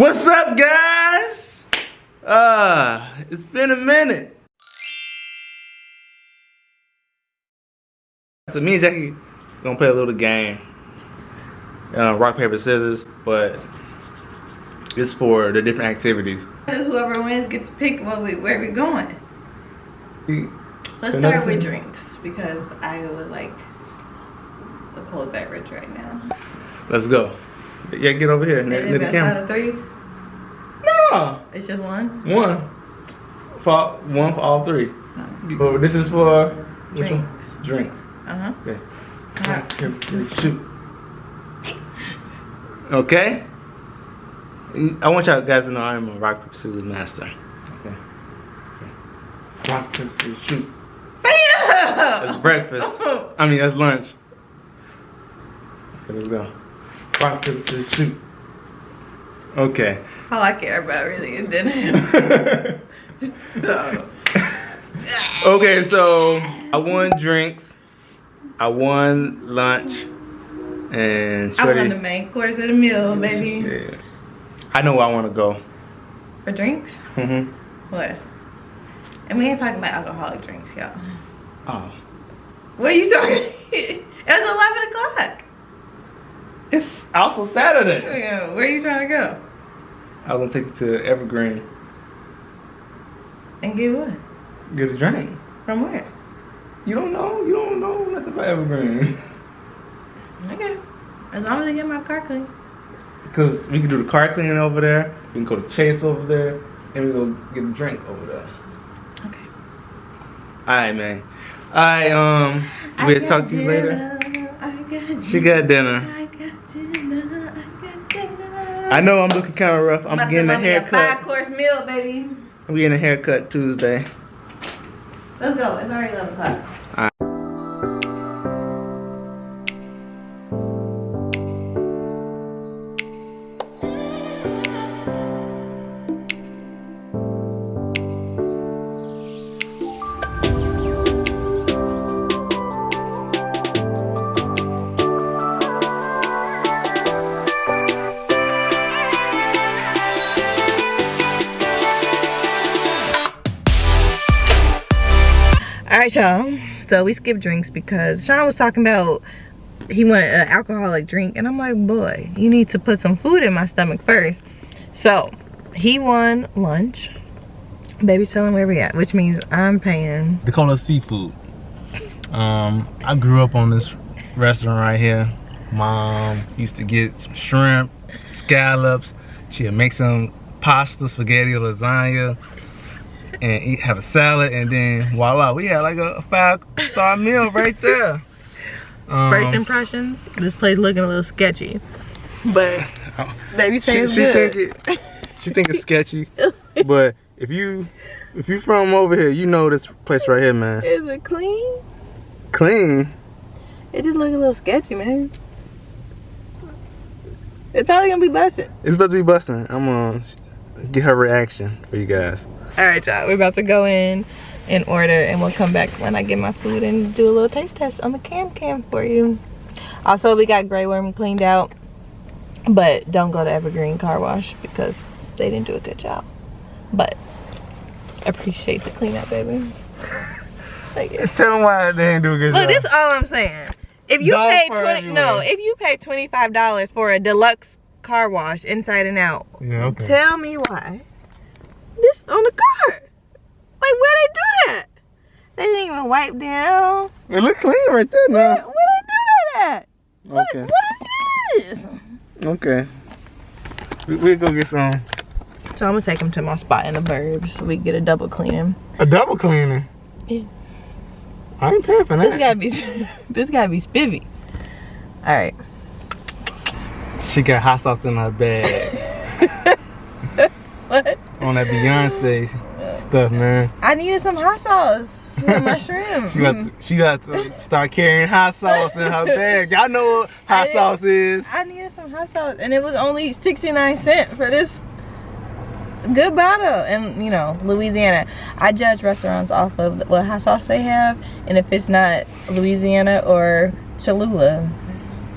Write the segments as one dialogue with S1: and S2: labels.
S1: What's up, guys? It's been a minute. So me and Jackie gonna play a little game, rock paper scissors, but it's for the different activities.
S2: Whoever wins gets to pick where we going. Let's start with drinks because I would like a cold beverage right now.
S1: Let's go. Yeah, get over here near the camera.
S2: Out of 3?
S1: No,
S2: it's just one.
S1: One for all three. Oh. This is for which one? Drinks. Okay. Right. Shoot. Okay. I want y'all guys to know I'm a rock paper scissors master. Okay. Rock paper scissors shoot. That's breakfast. I mean that's lunch. Okay, let's go. Rock paper scissors shoot. Okay.
S2: All I care about really is dinner. So.
S1: Okay, so I won drinks. I won lunch. And
S2: I won the main course of the meal, baby.
S1: Yeah. I know where I want to go.
S2: For drinks?
S1: Mm-hmm.
S2: What? And we ain't talking about alcoholic drinks, y'all.
S1: Oh.
S2: What are you talking? It's 11 o'clock.
S1: It's also Saturday.
S2: Yeah, where are you trying to go?
S1: I was gonna take you to Evergreen.
S2: And get what?
S1: Get a drink.
S2: From where?
S1: You don't know? You don't know nothing about Evergreen.
S2: Okay. As long as I get my car clean.
S1: Because we can do the car cleaning over there. We can go to Chase over there. And we go get a drink over there.
S2: Okay.
S1: Alright, man. Alright, we'll talk to you later. She got dinner. I know I'm looking kind of rough. I'm getting a haircut.
S2: 5-course meal, baby.
S1: I'm getting a haircut Tuesday.
S2: Let's go. It's already 11 o'clock. Alright, y'all. So we skipped drinks because Sean was talking about he wanted an alcoholic drink. And I'm like, boy, you need to put some food in my stomach first. So he won lunch. Baby's telling where we at, which means I'm paying.
S1: They call us seafood. I grew up on this restaurant right here. Mom used to get some shrimp, scallops. She'd make some pasta, spaghetti, lasagna. And have a salad, and then voila, we had like a 5-star meal right there.
S2: First impressions, this place looking a little sketchy, but baby saying it's good.
S1: She think it's sketchy, but if you from over here, you know this place right here, man.
S2: Is it clean?
S1: Clean?
S2: It just look a little sketchy, man. It's probably gonna be busting.
S1: It's about to be busting. I'm gonna get her reaction for you guys.
S2: Alright, y'all, we're about to go in and order, and we'll come back when I get my food and do a little taste test on the cam for you. Also, we got Grey Worm cleaned out, but don't go to Evergreen Car Wash because they didn't do a good job. But appreciate the cleanup, baby. Thank you.
S1: Tell them why they didn't do a good job.
S2: Look, that's all I'm saying. If you if you pay $25 for a deluxe car wash inside and out,
S1: yeah, okay.
S2: Tell me why. This on the car. Like, where they do that? They didn't even wipe down.
S1: It look clean right there now.
S2: Where they do that at?
S1: Okay.
S2: What is this?
S1: Okay. We'll go get some.
S2: So I'm gonna take them to my spot in the burbs so we can get a double cleaning.
S1: A double cleaning?
S2: Yeah.
S1: I ain't paying for that.
S2: This gotta be spivvy. Alright.
S1: She got hot sauce in her bag.
S2: What?
S1: On that Beyonce stuff, man.
S2: I needed some hot sauce with my shrimp.
S1: She got to start carrying hot sauce in her bag. Y'all know what hot sauce is.
S2: I needed some hot sauce, and it was only 69 cents for this good bottle. And you know, Louisiana, I judge restaurants off of what hot sauce they have, and if it's not Louisiana or Cholula,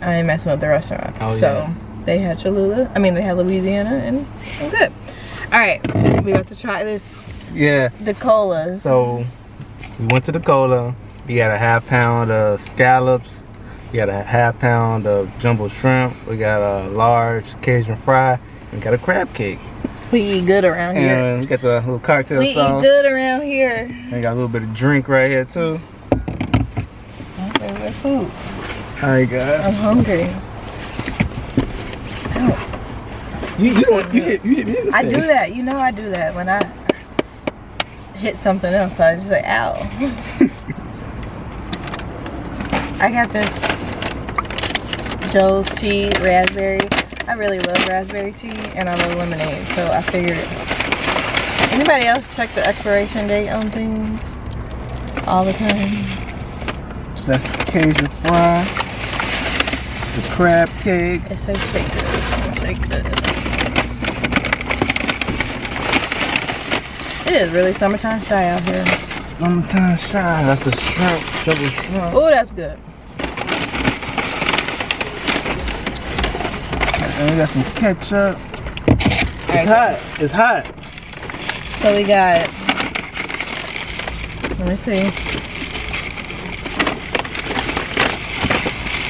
S2: I ain't messing with the restaurant.
S1: Oh,
S2: so
S1: yeah.
S2: They had Cholula. I mean, they had Louisiana, and I'm good. All right, we about to try this.
S1: Yeah.
S2: The colas.
S1: So we went to the cola. We got a half pound of scallops. We got a half pound of jumbo shrimp. We got a large Cajun fry. And got a crab cake.
S2: We eat good around here.
S1: And we got the little cocktail sauce.
S2: We eat good around here.
S1: And we got a little bit of drink right here too.
S2: Okay, where's food?
S1: Alright guys.
S2: I'm hungry. Ow.
S1: You hit me in the face.
S2: I do that. You know I do that when I hit something else. I just say, ow. I got this Joe's tea, raspberry. I really love raspberry tea and I love lemonade. So I figured, anybody else check the expiration date on things all the time?
S1: That's the Cajun fry. The crab cake.
S2: It says shake good. Shake good. It is really summertime shy out here.
S1: Summertime shy. That's the shrimp. Double shrimp.
S2: Oh, that's good.
S1: And we got some ketchup. It's hot. It's hot.
S2: So we got, let me see.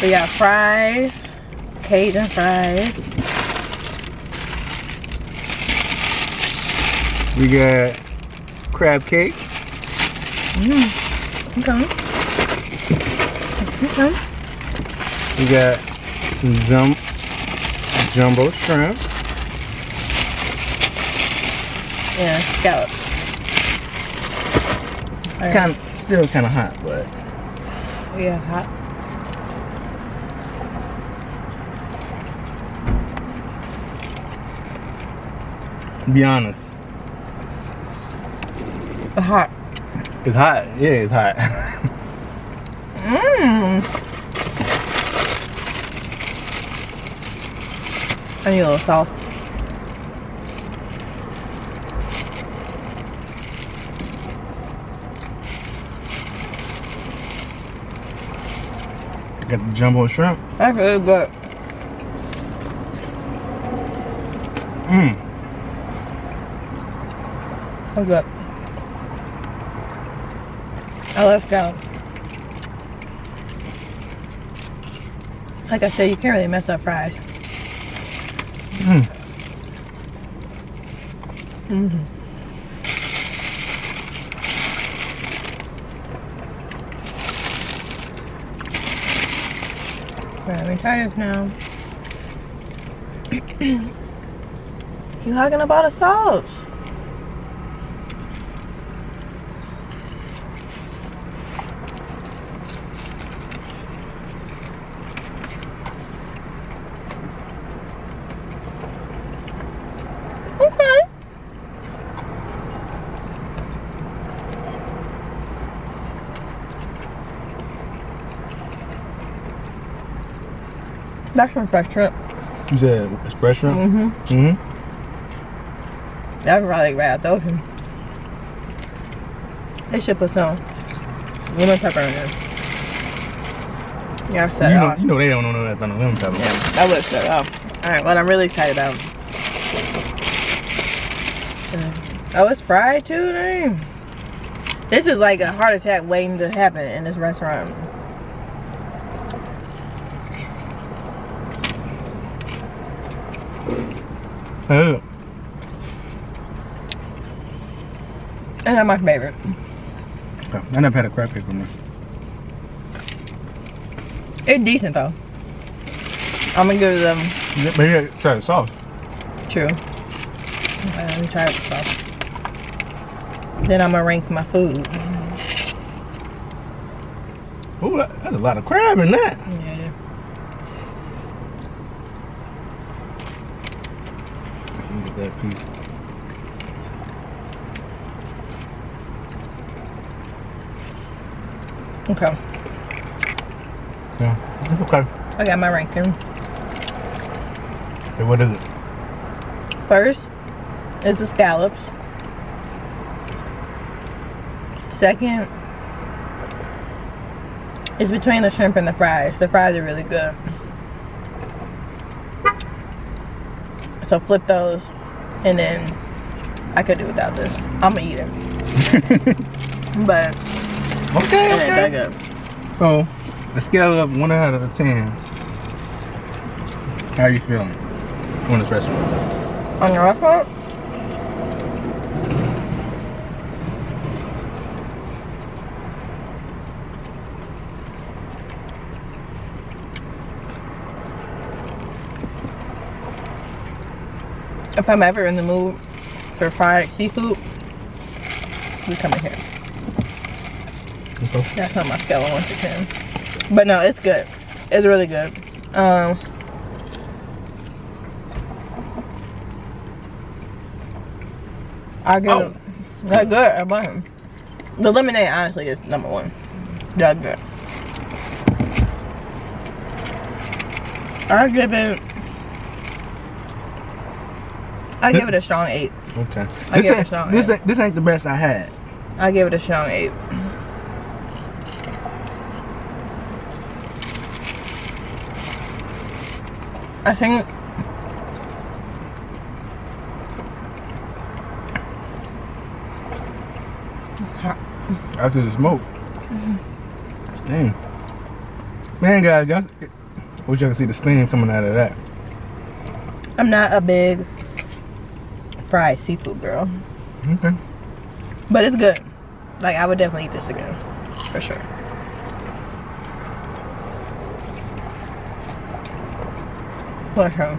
S2: We got fries, Cajun fries.
S1: We got crab cake.
S2: Okay. Okay.
S1: We got some jumbo shrimp.
S2: Yeah, scallops. Right.
S1: Still kind of hot, but
S2: Yeah, hot.
S1: be honest,
S2: Hot.
S1: it's hot. Yeah, it's hot.
S2: Mmm. I need a little salt.
S1: Got the jumbo shrimp.
S2: That's really good.
S1: Mmm.
S2: That's good. I love scallops. Like I said, you can't really mess up fries.
S1: Mmm.
S2: Mm-hmm. Alright, let me try this now. You talking about a sauce? Okay. That's some fresh shrimp.
S1: You said it's fresh shrimp?
S2: Mm-hmm.
S1: Mm-hmm.
S2: That's probably right out the ocean. They should put some lemon pepper in there. Yeah, set it off.
S1: You know they don't know that about no lemon pepper.
S2: Yeah, that would set it off. Alright, what I'm really excited about. Oh, it's fried too, dang. This is like a heart attack waiting to happen in this restaurant.
S1: Oh.
S2: And that's my favorite.
S1: Okay. I never had a crab cake from this.
S2: It's decent though. I'm gonna give them.
S1: Maybe I try the sauce.
S2: True. Let me try it sauce. Then I'm gonna rank my food.
S1: Ooh, that's a lot of crab in that.
S2: Yeah.
S1: Let me get that piece.
S2: Okay.
S1: Yeah, it's okay.
S2: I got my ranking.
S1: Hey, what is it?
S2: First is the scallops. Second is between the shrimp and the fries. The fries are really good. So flip those, and then I could do without this. I'ma eat it. But
S1: okay,
S2: it ain't that
S1: okay.
S2: good.
S1: So, a scale of 1 out of 10. How are you feeling on this restaurant?
S2: On the restaurant? If I'm ever in the mood for fried seafood, we come in here.
S1: Okay.
S2: That's on my scale of 1 to 10. But no, it's good. It's really good. I give it. That's good. I buy them. The lemonade honestly is number 1. That's good. I give it a strong 8.
S1: Okay.
S2: I give it a strong 8.
S1: This ain't the best I had.
S2: I give it a strong 8. I think
S1: After the smoke. Steam. Man, guys, I wish y'all could see the steam coming out of that.
S2: I'm not a big fried seafood girl,
S1: Okay.
S2: but it's good. Like, I would definitely eat this again, for sure. For sure.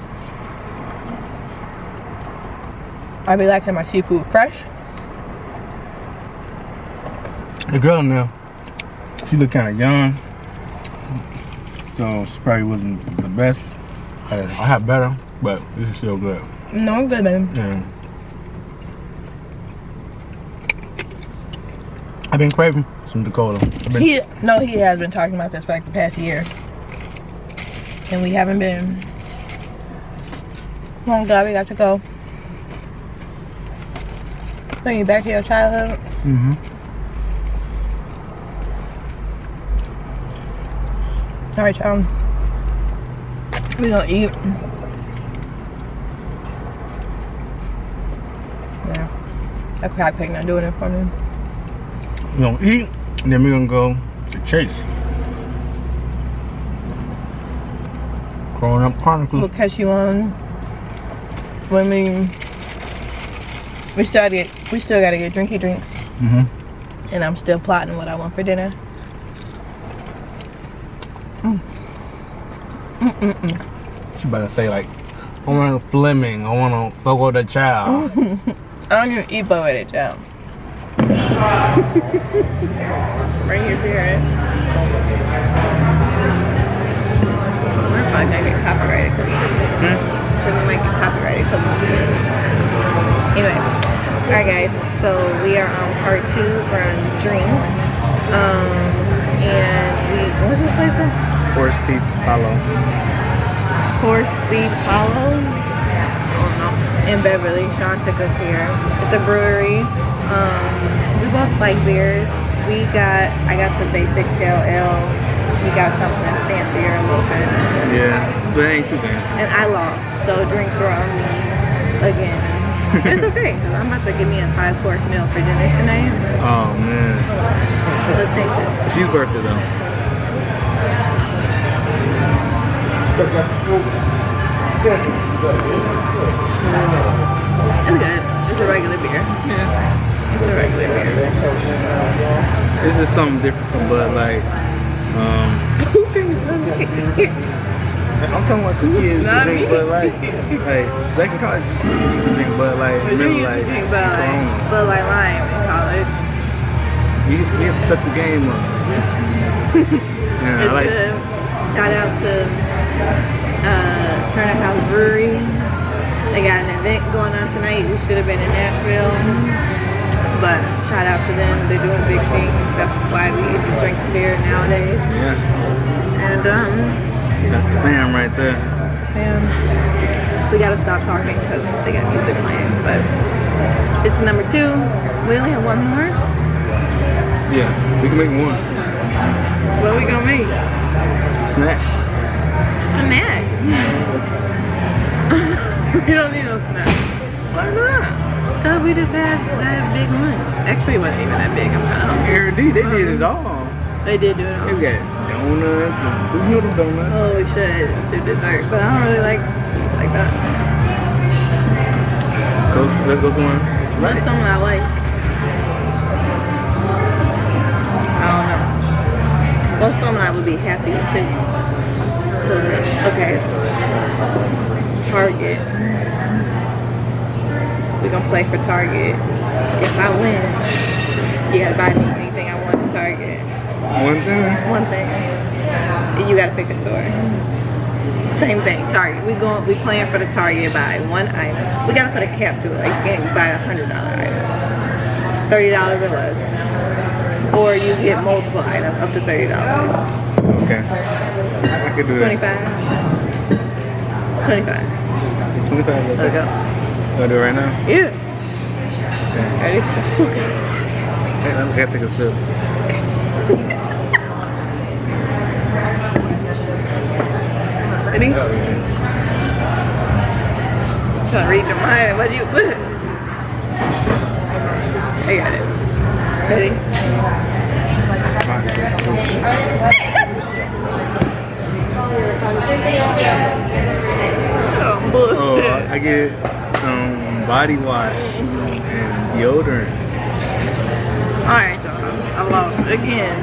S2: I be liking my seafood fresh.
S1: The girl in there, she looked kind of young, so she probably wasn't the best. I had better, but this is still good.
S2: No, it's good, baby.
S1: Yeah. I've been craving some Dakota.
S2: He has been talking about this for like the past year, and we haven't been. Well, I'm glad we got to go. Bring you back to your childhood.
S1: Mm-hmm.
S2: All right, y'all. We gonna eat. Yeah, that crack pig not doing it for me.
S1: We're gonna eat, and then we're gonna go to Chase. Growing Up Chronicles.
S2: We'll catch you on when we still gotta get drinky drinks.
S1: Mm-hmm.
S2: And I'm still plotting what I want for dinner.
S1: She about to say like, I want a Fleming, I want a Fogo de Chao.
S2: I don't even eat bow at it, y'all. Bring your cigarette. We're probably gonna get copyrighted. We might get copyrighted. Anyway, alright guys, so we are on part 2. We're on drinks. And what's this place called?
S1: Horse Beef Hollow.
S2: Horse Beef Hollow? I don't know. In Beverly, Sean took us here. It's a brewery. We both like beers. I got the basic pale ale. We got something fancier a little bit.
S1: Yeah, but it ain't too fancy.
S2: And I lost, so drinks were on me again. It's okay, because I'm about to give me a 5-course meal for dinner tonight.
S1: Oh man.
S2: Let's taste it.
S1: She's birthday though.
S2: It's good. It's a regular beer.
S1: Yeah.
S2: It's a regular beer.
S1: This is something different from Bud Light.
S2: Who drinks Bud Light?
S1: I'm talking about the kids who
S2: Not
S1: drink
S2: me.
S1: Bud Light. Like, back in college, we used to drink Bud Light.
S2: We used to drink Bud Light Lime in college.
S1: We have to step the game up. Yeah,
S2: It's
S1: I like
S2: good. Shout out to Turner House Brewery. They got an event going on tonight. We should have been in Nashville, but shout out to them. They're doing big things. That's why we drink beer nowadays.
S1: Yeah.
S2: And
S1: That's the fam right there.
S2: man, we gotta stop talking because they got music playing. But this is number 2. We only have one more.
S1: Yeah, we can make one.
S2: What are we gonna make?
S1: Snack.
S2: Snack. We don't need no snacks.
S1: Why not?
S2: Because we just had that big lunch. Actually, it wasn't even that big. I'm kind of hungry.
S1: Airbnb, they did it all.
S2: They did do it all.
S1: They got donuts and noodle donuts.
S2: Oh, we should do dessert. But I don't really like sweets like that.
S1: Let's go somewhere.
S2: What's something I like? I don't know. What's something I would be happy to okay. Target. We're gonna play for Target. If I win, you gotta buy me anything I want at Target.
S1: One thing?
S2: One thing. You gotta pick a store. Same thing, Target. We playing for the Target, buy one item. We gotta put a cap to it, like you can't buy a $100 item. $30 or less. Or you get multiple items up to $30.
S1: Okay. I could do
S2: 25. 25.
S1: 25.
S2: Let's go.
S1: Wanna do it right now?
S2: Yeah.
S1: Okay.
S2: Ready?
S1: Hey, I gotta take a sip.
S2: Ready? Trying to read your mind. What do you put? I got it. Ready?
S1: Oh, I get some body wash and deodorant.
S2: Alright, y'all. I lost again.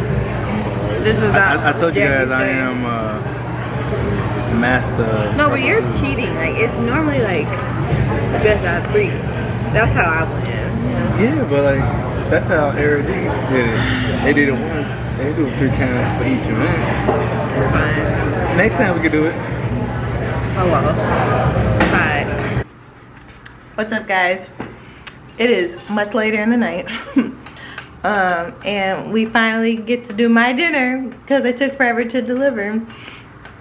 S2: This is not.
S1: I told you guys I
S2: Jackie's
S1: am master.
S2: No, but you're cheating. Like, it's normally like best out of 3. That's how I win.
S1: Yeah, but like that's how Eric did it. They did it once. They do it 3 times for each event.
S2: Fine.
S1: Next time we can do it.
S2: I lost. Bye. What's up, guys? It is much later in the night. And we finally get to do my dinner because it took forever to deliver.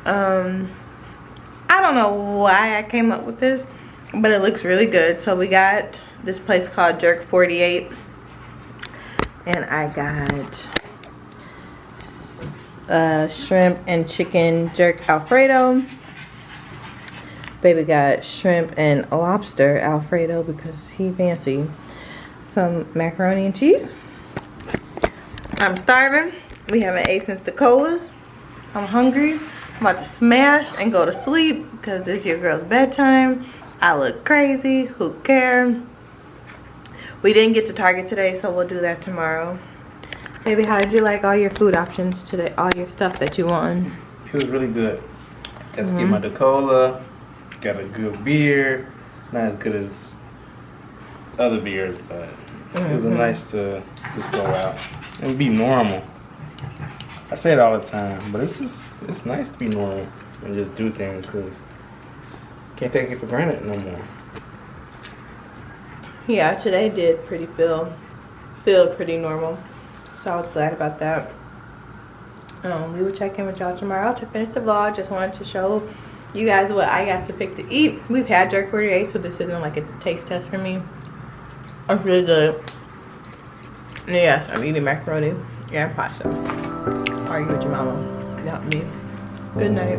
S2: I don't know why I came up with this, but it looks really good. So we got this place called Jerk 48, and I got shrimp and chicken jerk Alfredo. Baby got shrimp and lobster Alfredo because he fancy. Some macaroni and cheese. I'm starving. We haven't ate since the colas. I'm hungry. I'm about to smash and go to sleep because it's your girl's bedtime. I look crazy. Who cares? We didn't get to Target today, so we'll do that tomorrow. Baby, how did you like all your food options today? All your stuff that you won?
S1: It was really good. Got to get my cola. Got a good beer. Not as good as other beers, but it was nice to just go out and be normal. I say it all the time, but it's nice to be normal and just do things because can't take it for granted no more.
S2: Yeah, today did feel pretty normal, so I was glad about that. We will check in with y'all tomorrow to finish the vlog. Just wanted to show you guys what I got to pick to eat. We've had Jerk 48, so this isn't like a taste test for me. It's really good. And yes, I'm eating macaroni and pasta. Argue with your mama, not me. Good night.